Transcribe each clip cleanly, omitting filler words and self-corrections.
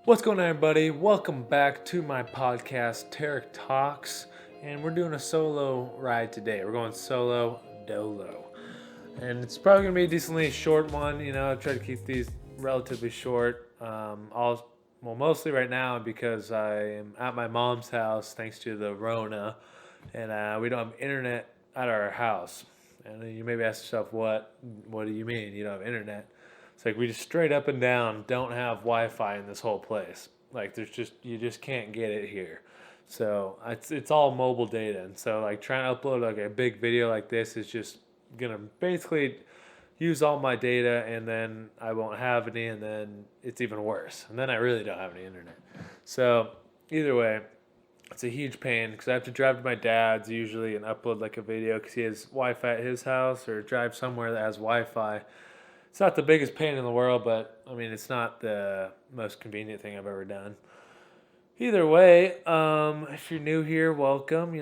What's going on, everybody? Welcome back to my podcast, Tarik Talks, and we're doing a solo ride today. We're going solo dolo, and it's probably gonna be a decently short one. I try to keep these relatively short. Mostly right now because I am at my mom's house thanks to the Rona, and we don't have internet at our house. And you maybe ask yourself, what do you mean you don't have internet? It's like we just straight up and down don't have Wi-Fi in this whole place. Like you just can't get it here. So it's all mobile data, and so like trying to upload like a big video like this is just gonna basically use all my data, and then I won't have any, and then it's even worse, and then I really don't have any internet. So either way, it's a huge pain because I have to drive to my dad's usually and upload like a video because he has Wi-Fi at his house, or drive somewhere that has Wi-Fi. It's not the biggest pain in the world, but I mean, it's not the most convenient thing I've ever done. Either way, if you're new here, welcome.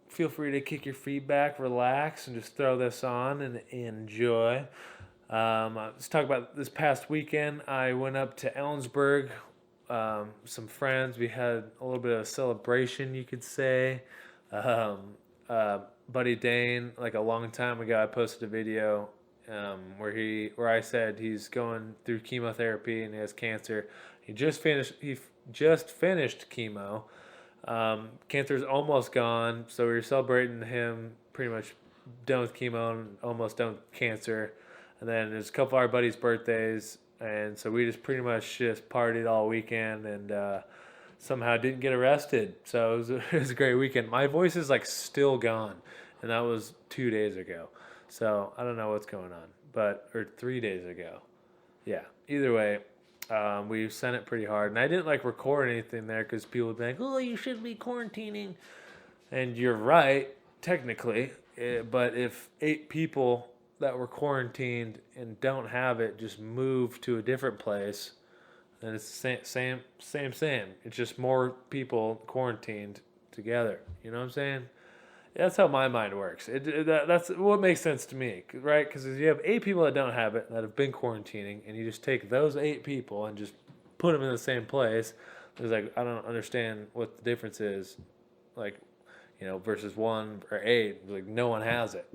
Feel free to kick your feet back, relax, and just throw this on and enjoy. Let's talk about this past weekend. I went up to Ellensburg. Some friends. We had a little bit of a celebration, you could say. Buddy Dane, like a long time ago, I posted a video where I said he's going through chemotherapy and he has cancer. He just finished chemo. Cancer's almost gone, so we were celebrating him pretty much done with chemo and almost done with cancer. And then there's a couple of our buddies' birthdays, and so we just pretty much just partied all weekend and somehow didn't get arrested. So it was a great weekend. My voice is like still gone, and that was 2 days ago. So I don't know what's going on, or 3 days ago. Yeah. Either way, we sent it pretty hard, and I didn't like record anything there because people would be like, "Oh, you should be quarantining," and you're right, technically. But if 8 people that were quarantined and don't have it just move to a different place, then it's the same. It's just more people quarantined together. You know what I'm saying? That's how my mind works. That's what makes sense to me, right? Because if you have 8 people that don't have it, that have been quarantining, and you just take those 8 people and just put them in the same place, it's like, I don't understand what the difference is, like, versus 1 or 8. Like, no one has it.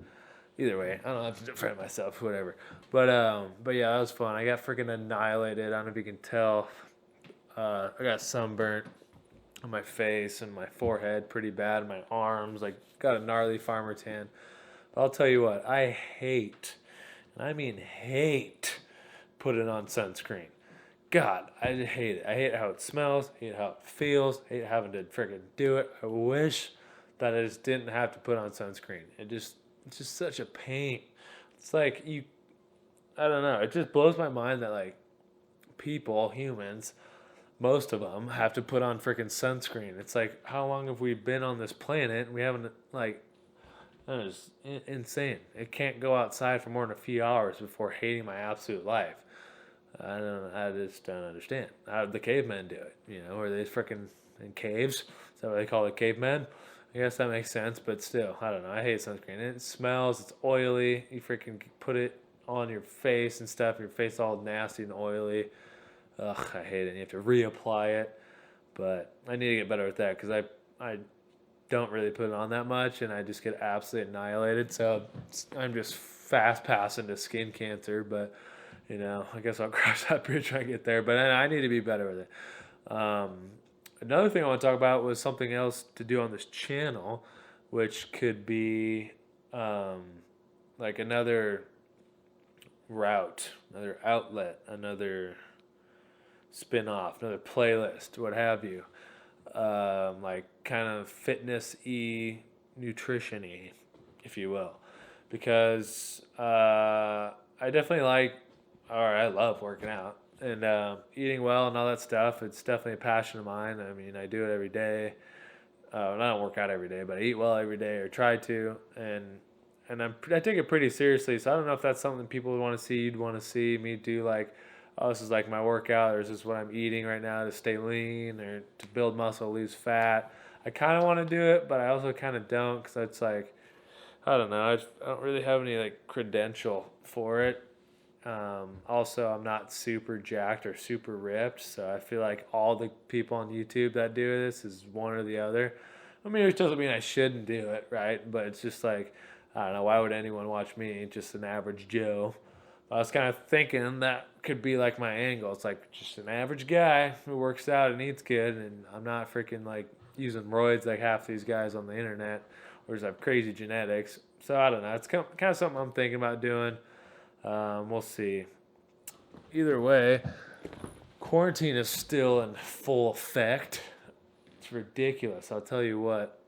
Either way, I don't have to defend myself, whatever. But yeah, that was fun. I got freaking annihilated. I don't know if you can tell. I got sunburnt on my face and my forehead pretty bad, my arms, like got a gnarly farmer tan. But I'll tell you what, I hate, and I mean hate, putting on sunscreen. God, I hate it. I hate how it smells, I hate how it feels, I hate having to freaking do it. I wish that I just didn't have to put on sunscreen. It's just such a pain. It's like I don't know, it just blows my mind that like humans, most of them have to put on freaking sunscreen. It's like, how long have we been on this planet and we haven't, like, that is insane. It can't go outside for more than a few hours before hating my absolute life. I just don't understand. How did the cavemen do it? Were they freaking in caves? Is that what they call it, cavemen? I guess that makes sense, but still, I don't know. I hate sunscreen. It smells, it's oily. You freaking put it on your face and stuff, your face all nasty and oily. Ugh, I hate it. You have to reapply it, but I need to get better at that because I don't really put it on that much, and I just get absolutely annihilated. So I'm just fast passing to skin cancer, but I guess I'll cross that bridge when I get there. But I need to be better with it. Another thing I want to talk about was something else to do on this channel, which could be like another route, another outlet, another spin-off, another playlist, what have you, like kind of fitness-y, nutrition-y, if you will, because I definitely I love working out and eating well and all that stuff. It's definitely a passion of mine. I mean, I do it every day. I don't work out every day, but I eat well every day, or try to, and I take it pretty seriously. So I don't know if that's something people would want to see. You'd want to see me do, like, oh, this is like my workout, or this is what I'm eating right now to stay lean or to build muscle, lose fat. I kind of want to do it, but I also kind of don't, because it's like, I don't know, I don't really have any like credential for it. Also, I'm not super jacked or super ripped, so I feel like all the people on YouTube that do this is one or the other. I mean, it doesn't mean I shouldn't do it, right? But it's just like, I don't know, why would anyone watch me, just an average Joe? I was kind of thinking that could be like my angle. It's like just an average guy who works out and eats good, and I'm not freaking like using roids like half these guys on the internet, or just have crazy genetics. So I don't know. It's kind of something I'm thinking about doing. We'll see. Either way, quarantine is still in full effect. It's ridiculous. I'll tell you what.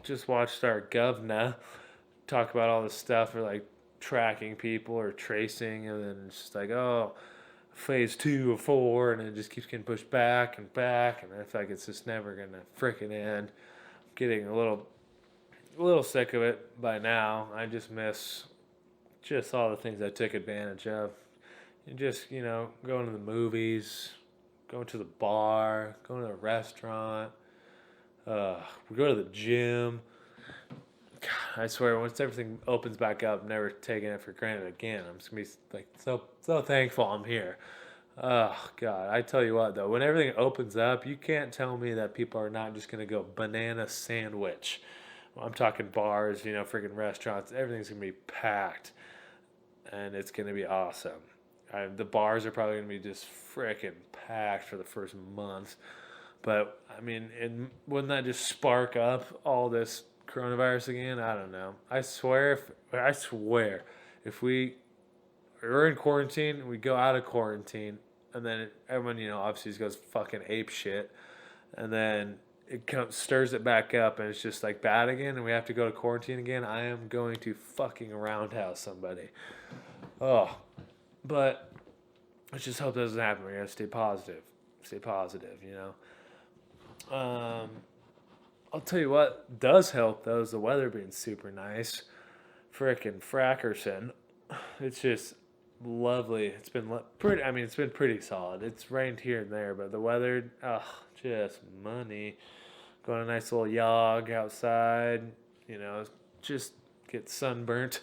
Just watched our governor talk about all this stuff or like tracking people or tracing, and then it's just like, oh, phase 2 or 4, and it just keeps getting pushed back and back, and I feel like it's just never gonna freaking end. I'm getting a little sick of it by now. I just miss just all the things I took advantage of. And just, going to the movies, going to the bar, going to a restaurant, we go to the gym. God, I swear, once everything opens back up, I'm never taking it for granted again. I'm just gonna be like so thankful I'm here. Oh God, I tell you what though, when everything opens up, you can't tell me that people are not just gonna go banana sandwich. I'm talking bars, freaking restaurants. Everything's gonna be packed, and it's gonna be awesome. The bars are probably gonna be just freaking packed for the first month. But I mean, wouldn't that just spark up all this coronavirus again? I don't know. I swear, if we're in quarantine, we go out of quarantine, and then everyone, obviously just goes fucking ape shit, and then stirs it back up, and it's just like bad again, and we have to go to quarantine again. I am going to fucking roundhouse somebody. Oh, but let's just hope that doesn't happen. We gotta stay positive. Stay positive, I'll tell you what does help though is the weather being super nice. Frickin' Frackerson. It's just lovely. It's been pretty. I mean, it's been pretty solid. It's rained here and there, but the weather, just money. Going a nice little jog outside. Just get sunburnt.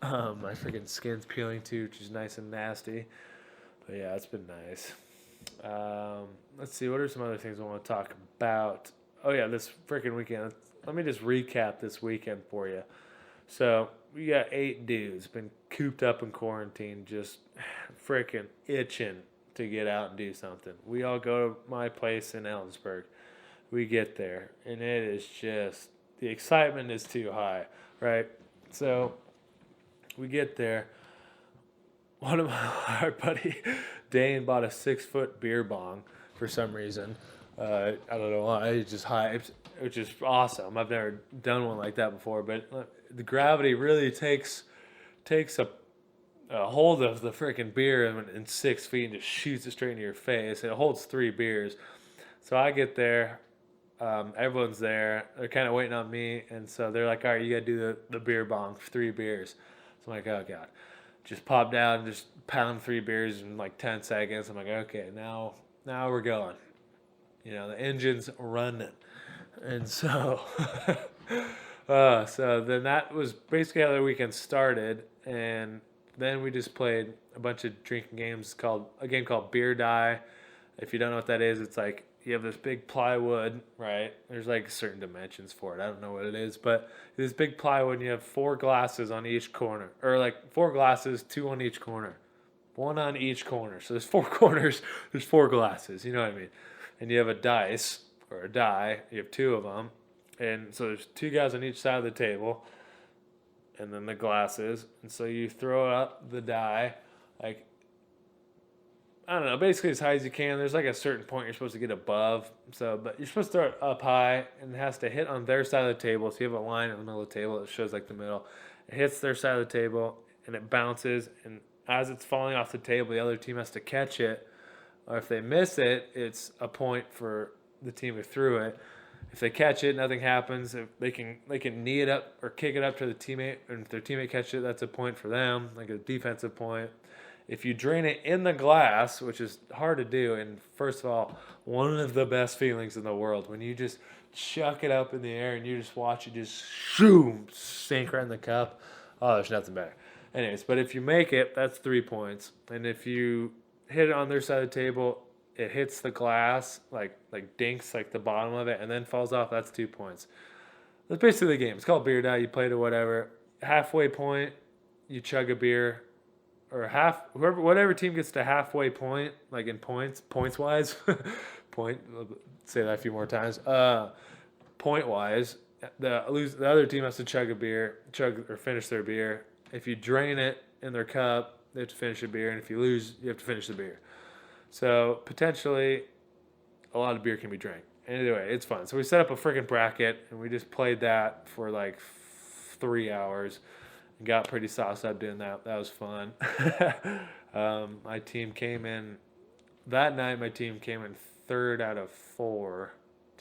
My freaking skin's peeling too, which is nice and nasty. But yeah, it's been nice. Let's see, what are some other things I want to talk about? Oh yeah, this freaking weekend. Let me just recap this weekend for you. So we got 8 dudes been cooped up in quarantine, just freaking itching to get out and do something. We all go to my place in Ellensburg. We get there, and it is just the excitement is too high, right? So we get there. One of our buddy Dane bought a 6-foot beer bong for some reason. I don't know why. He just hyped, which is awesome. I've never done one like that before, but the gravity really takes a hold of the freaking beer in 6 feet and just shoots it straight into your face. It holds 3 beers. So I get there. Everyone's there. They're kind of waiting on me, and so they're like, "All right, you got to do the beer bong for 3 beers." So I'm like, "Oh God." Just pop down and just pound 3 beers in like 10 seconds. I'm like, okay, now we're going. The engine's running. And so, so then that was basically how the weekend started. And then we just played a bunch of drinking games a game called Beer Die. If you don't know what that is, it's like you have this big plywood, right? There's like certain dimensions for it. I don't know what it is, but this big plywood, and you have 4 glasses on each corner, or like 4 glasses, 2 on each corner, 1 on each corner. So there's 4 corners, there's 4 glasses. You know what I mean? And you have a dice or a die. You have 2 of them, and so there's 2 guys on each side of the table, and then the glasses. And so you throw up the die, like, I don't know, basically as high as you can. There's like a certain point you're supposed to get above. But you're supposed to throw it up high, and it has to hit on their side of the table. So you have a line in the middle of the table that shows like the middle. It hits their side of the table, and it bounces. And as it's falling off the table, the other team has to catch it. Or if they miss it, it's a point for the team who threw it. If they catch it, nothing happens. If they can knee it up or kick it up to the teammate, and if their teammate catches it, that's a point for them, like a defensive point. If you drain it in the glass, which is hard to do, and first of all, one of the best feelings in the world, when you just chuck it up in the air and you just watch it just shoom, sink right in the cup. Oh, there's nothing better. Anyways, but if you make it, that's 3 points. And if you hit it on their side of the table, it hits the glass, like dinks like the bottom of it, and then falls off. That's 2 points. That's basically the game. It's called beer die. You play to whatever. Halfway point, you chug a beer, or whatever team gets to halfway point, like in points wise, point. Say that a few more times. Point wise, the other team has to chug or finish their beer. If you drain it in their cup, they have to finish a beer, and if you lose, you have to finish the beer. So potentially, a lot of beer can be drank. Anyway, it's fun. So we set up a freaking bracket, and we just played that for like 3 hours, and got pretty sauced up doing that. That was fun. My team came in that night. My team came in third out of 4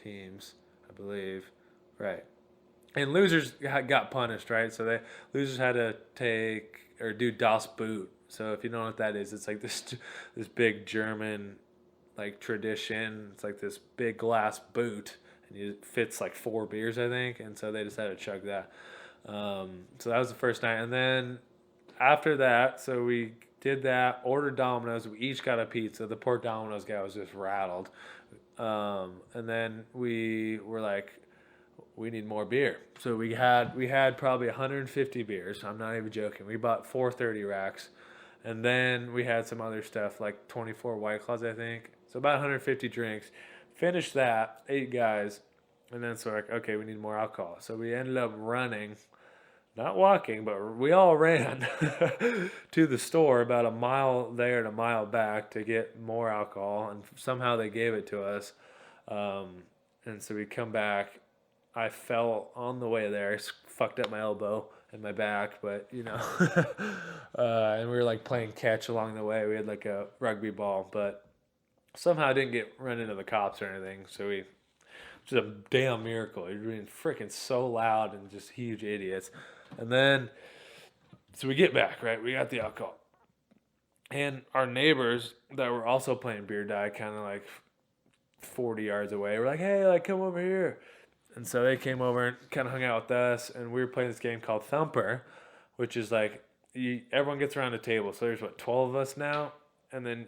teams, I believe. Right. And losers got punished, right? So losers had to take or do Das Boot. So if you don't know what that is, it's like this big German like tradition. It's like this big glass boot, and it fits like 4 beers, I think. And so they just had to chug that. So that was the first night, and then after that, so we did that. Ordered Domino's. We each got a pizza. The poor Domino's guy was just rattled. And then we were like, we need more beer. So we had probably 150 beers. I'm not even joking. We bought 430 racks. And then we had some other stuff like 24 White Claws, I think. So about 150 drinks. Finished that, 8 guys. And then so like, okay, we need more alcohol. So we ended up running, not walking, but we all ran to the store about a mile there and a mile back to get more alcohol. And somehow they gave it to us. And so we come back. I fell on the way there. I fucked up my elbow and my back, but and we were like playing catch along the way. We had like a rugby ball, but somehow I didn't get run into the cops or anything. So just a damn miracle. You're being freaking so loud and just huge idiots. And then, so we get back, right? We got the alcohol. And our neighbors that were also playing beer die kind of like 40 yards away. We're like, hey, like come over here. And so they came over and kind of hung out with us, and we were playing this game called Thumper, which is like everyone gets around the table. So there's 12 of us now, and then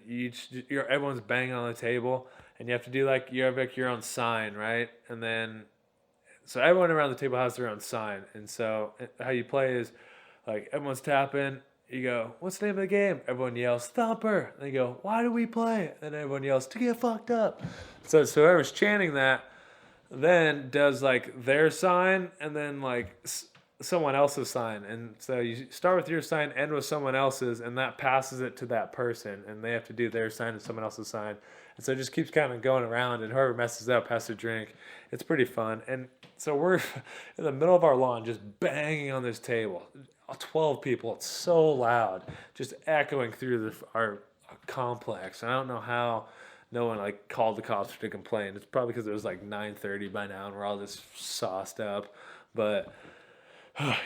everyone's banging on the table, and you have to do you have like your own sign, right? And then so everyone around the table has their own sign, and so how you play is like everyone's tapping. You go, what's the name of the game? Everyone yells Thumper. And they go, why do we play? And everyone yells to get fucked up. So whoever's chanting that then does like their sign and then like someone else's sign, and so you start with your sign, end with someone else's, and that passes it to that person, and they have to do their sign and someone else's sign, and so it just keeps kind of going around, and whoever messes up has to drink. It's pretty fun. And so we're in the middle of our lawn just banging on this table, 12 people. It's so loud, just echoing through our complex. I don't know how no one like called the cops to complain. It's probably because it was like 9:30 by now, and we're all just sauced up. But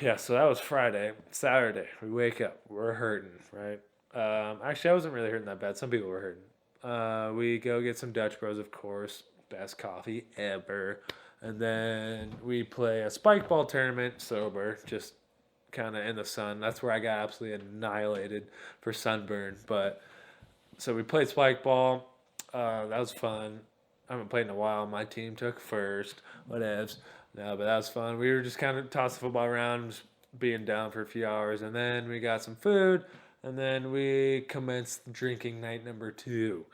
yeah, so that was Friday. Saturday, we wake up. We're hurting, right? Actually, I wasn't really hurting that bad. Some people were hurting. We go get some Dutch Bros, of course. Best coffee ever. And then we play a spike ball tournament sober, just kind of in the sun. That's where I got absolutely annihilated for sunburn. But so we played spike ball. That was fun. I haven't played in a while. My team took first. Whatevs. No, but that was fun. We were just kind of tossing football around, just being down for a few hours. And then we got some food. And then we commenced drinking night number 2.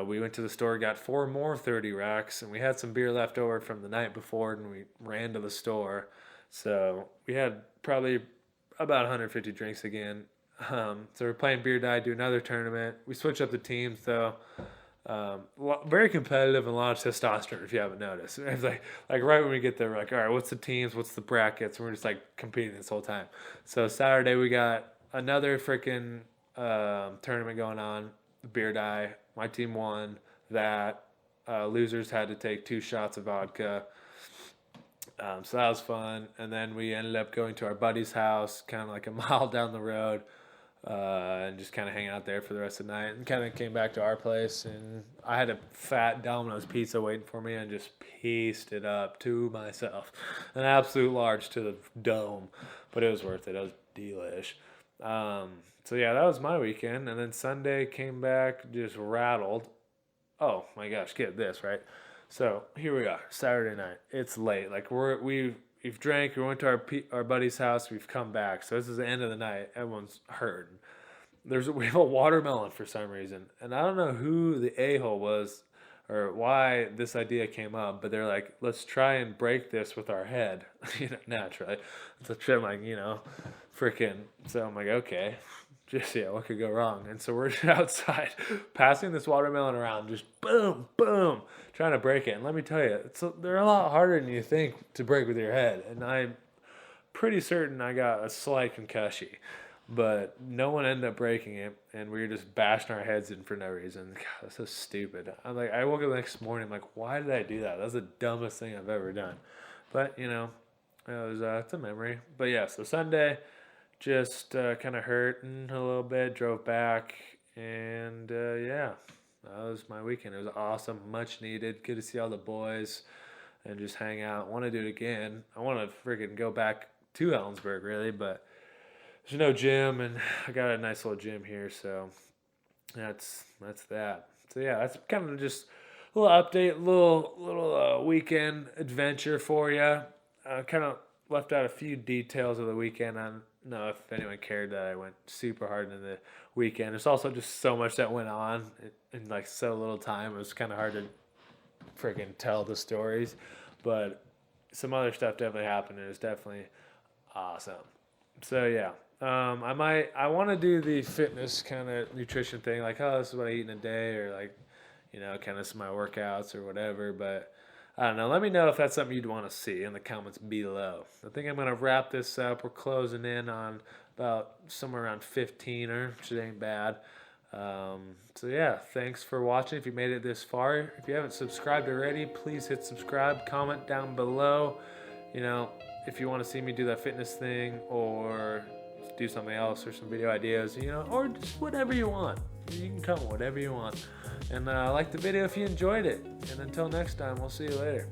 We went to the store, got 4 more 30 racks. And we had some beer left over from the night before. And we ran to the store. So we had probably about 150 drinks again. So we're playing beer die, do another tournament. We switch up the teams, though. Very competitive and a lot of testosterone, if you haven't noticed. It's like right when we get there, we're like, all right, what's the teams, what's the brackets, and we're just like competing this whole time. So Saturday we got another freaking tournament going on, beer die. My team won that. Losers had to take 2 shots of vodka. So that was fun. And then we ended up going to our buddy's house, kind of like a mile down the road. And just kind of hanging out there for the rest of the night, and kind of came back to our place, and I had a fat Domino's pizza waiting for me, and just pieced it up to myself, an absolute large to the dome, but it was worth it. It was delish. So yeah, that was my weekend, and then Sunday came back just rattled. Oh my gosh, get this right. So here we are, Saturday night. It's late. Like we've drank. We went to our buddy's house. We've come back. So this is the end of the night. Everyone's hurting. We have a watermelon for some reason, and I don't know who the a-hole was or why this idea came up, but they're like, let's try and break this with our head, naturally. So I'm like, freaking. So I'm like, okay, just yeah, what could go wrong? And so we're outside, passing this watermelon around, just boom, boom, trying to break it. And let me tell you, they're a lot harder than you think to break with your head. And I'm pretty certain I got a slight concussion, but no one ended up breaking it, and we were just bashing our heads in for no reason. God, that's so stupid. I woke up the next morning, I'm like, why did I do that? That was the dumbest thing I've ever done. But it's a memory. But yeah, so Sunday, just kind of hurting a little bit. Drove back, and yeah, that was my weekend. It was awesome, much needed. Good to see all the boys and just hang out. Want to do it again. I want to freaking go back to Ellensburg, really, but there's no gym, and I got a nice little gym here, so that's that. So yeah, that's kind of just a little update, little weekend adventure for you. Kind of left out a few details of the weekend. I don't know if anyone cared that I went super hard in the weekend. There's also just so much that went on in like so little time. It was kind of hard to freaking tell the stories, but some other stuff definitely happened, and it was definitely awesome. So yeah. I want to do the fitness kind of nutrition thing, like, oh, this is what I eat in a day, or like, kind of some of my workouts or whatever. But I don't know. Let me know if that's something you'd want to see in the comments below. I think I'm going to wrap this up. We're closing in on about somewhere around 15, which ain't bad. So yeah, thanks for watching. If you made it this far, if you haven't subscribed already, please hit subscribe, comment down below, if you want to see me do that fitness thing or do something else or some video ideas, or just whatever you want. You can comment whatever you want. And like the video if you enjoyed it. And until next time, we'll see you later.